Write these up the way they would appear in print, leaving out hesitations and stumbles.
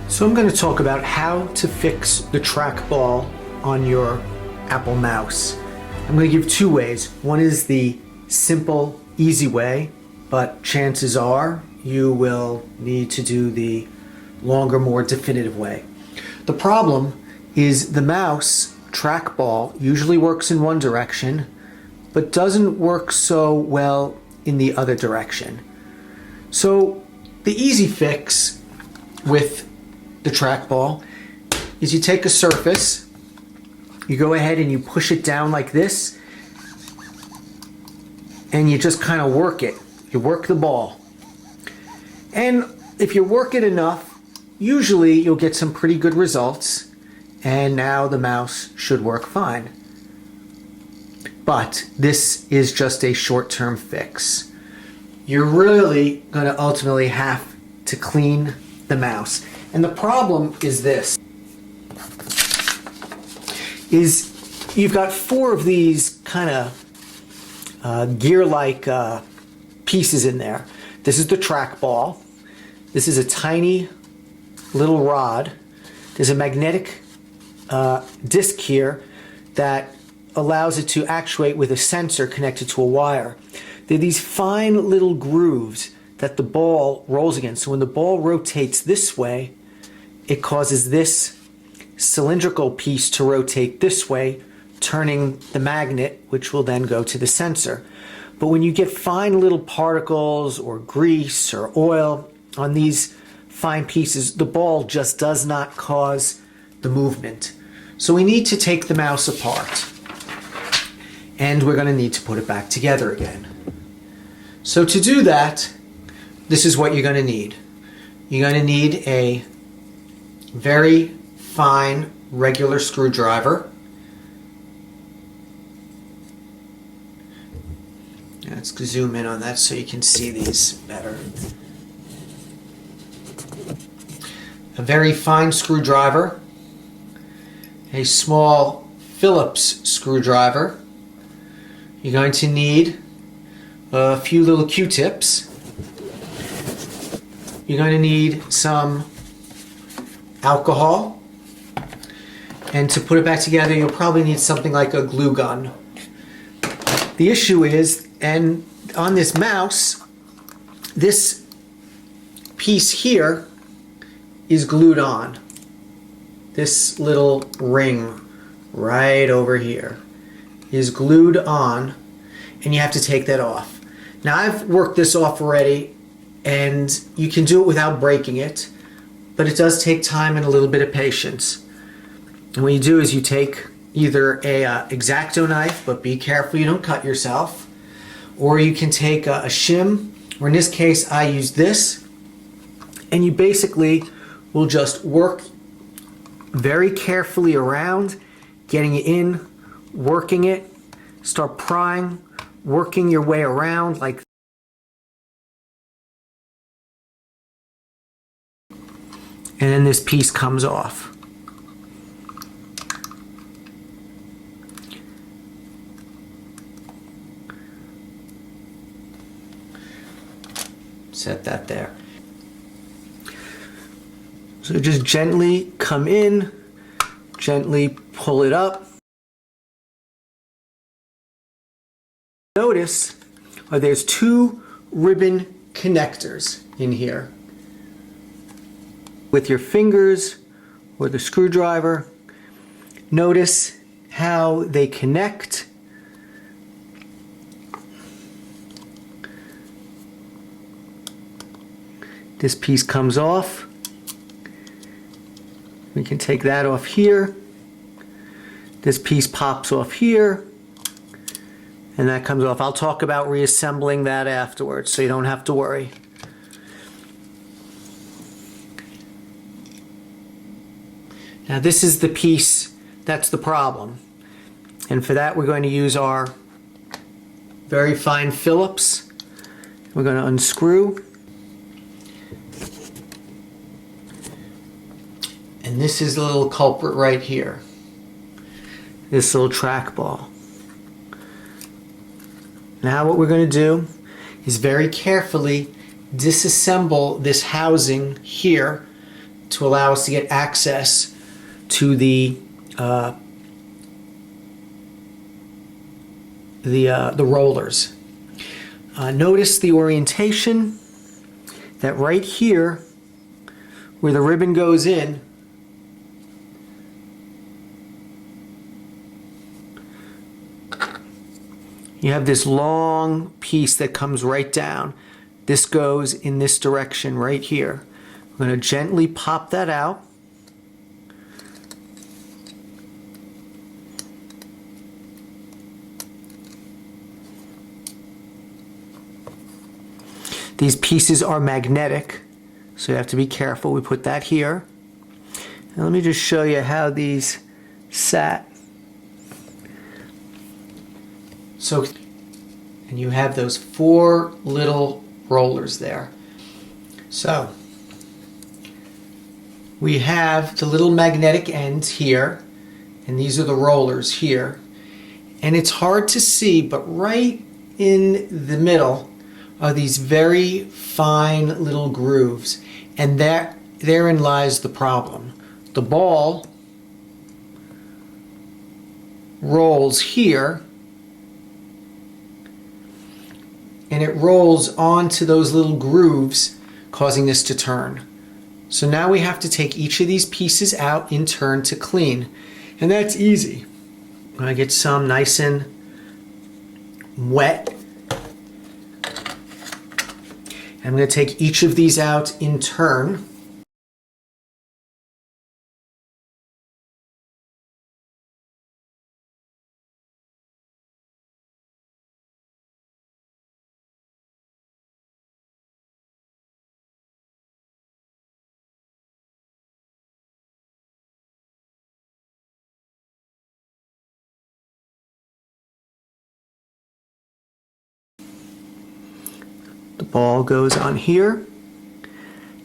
So I'm going to talk about how to fix the trackball on your Apple mouse. I'm going to give two ways. One is the simple, easy way, but chances are you will need to do the longer, more definitive way. The problem is the mouse trackball usually works in one direction, but doesn't work so well in the other direction. So the easy fix with the trackball is you take a surface, you go ahead and you push it down like this, and you just kind of work it. You work the ball. And if you work it enough, usually you'll get some pretty good results, and now the mouse should work fine. But this is just a short-term fix. You're really going to ultimately have to clean the mouse. And the problem is this, is you've got four of these kind of gear-like pieces in there. This is the trackball. This is a tiny little rod. There's a magnetic disc here that allows it to actuate with a sensor connected to a wire. There are these fine little grooves that the ball rolls against. So when the ball rotates this way, it causes this cylindrical piece to rotate this way, turning the magnet, which will then go to the sensor. But when you get fine little particles or grease or oil on these fine pieces, the ball just does not cause the movement. So we need to take the mouse apart, and we're going to need to put it back together again. So to do that, this is what you're going to need. You're going to need a very fine regular screwdriver. Let's zoom in on that so you can see these better. A very fine screwdriver, a small Phillips screwdriver. You're going to need a few little Q-tips. You're going to need some alcohol, and to put it back together you'll probably need something like a glue gun. The issue is, and on this mouse, this piece here is glued on. This little ring right over here is glued on, and you have to take that off. Now I've worked this off already, and you can do it without breaking it, but it does take time and a little bit of patience. And what you do is you take either a X-Acto knife, but be careful you don't cut yourself, or you can take a shim, or in this case I use this, and you basically will just work very carefully around, getting it in, working it, start prying, working your way around like that. And then this piece comes off. Set that there. So just gently come in, gently pull it up. Notice there's two ribbon connectors in here. With your fingers or the screwdriver, notice how they connect. This piece comes off. We can take that off here. This piece pops off here, and that comes off. I'll talk about reassembling that afterwards, so you don't have to worry. Now this is the piece that's the problem, and for that we're going to use our very fine Phillips. We're going to unscrew, and this is the little culprit right here, this little trackball. Now what we're going to do is very carefully disassemble this housing here to allow us to get access to the rollers. Notice the orientation, that right here where the ribbon goes in, you have this long piece that comes right down. This goes in this direction right here. I'm going to gently pop that out. These pieces are magnetic, so you have to be careful. We put that here. And let me just show you how these sat. So, and you have those 4 little rollers there. So, we have the little magnetic ends here, and these are the rollers here. And it's hard to see, but right in the middle are these very fine little grooves, and therein lies the problem. The ball rolls here, and it rolls onto those little grooves, causing this to turn. So now we have to take each of these pieces out in turn to clean, and that's easy. I'm going to get some nice and wet. I'm going to take each of these out in turn. The ball goes on here.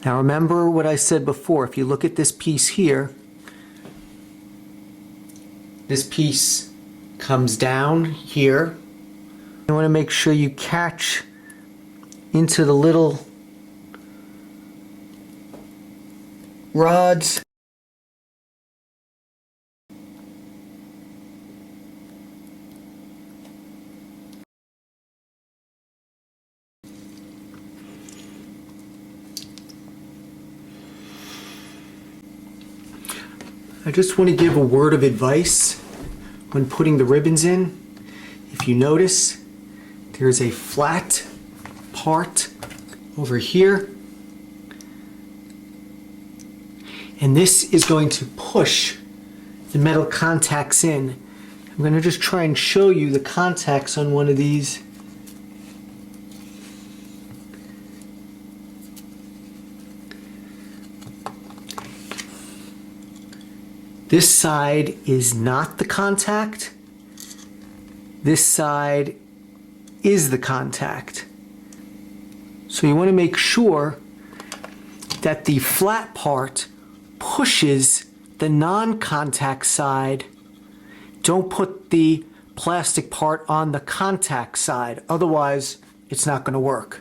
Now remember what I said before. If you look at this piece here, this piece comes down here. You want to make sure you catch into the little rods. I just want to give a word of advice when putting the ribbons in. If you notice, there's a flat part over here, and this is going to push the metal contacts in. I'm going to just try and show you the contacts on one of these. This side is not the contact. This side is the contact. So you want to make sure that the flat part pushes the non-contact side. Don't put the plastic part on the contact side, otherwise it's not going to work.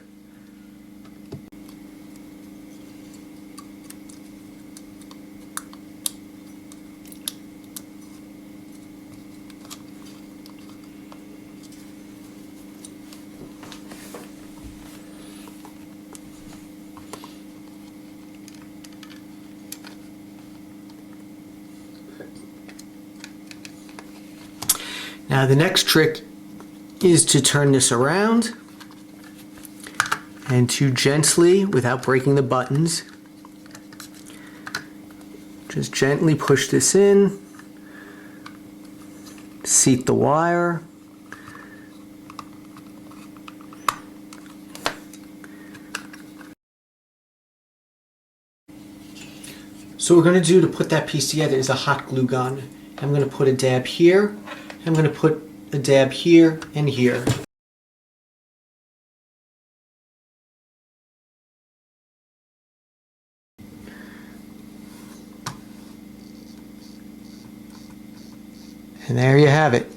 Now the next trick is to turn this around and to gently, without breaking the buttons, just gently push this in, seat the wire. So what we're going to do to put that piece together is a hot glue gun. I'm going to put a dab here. I'm going to put a dab here and here. And there you have it.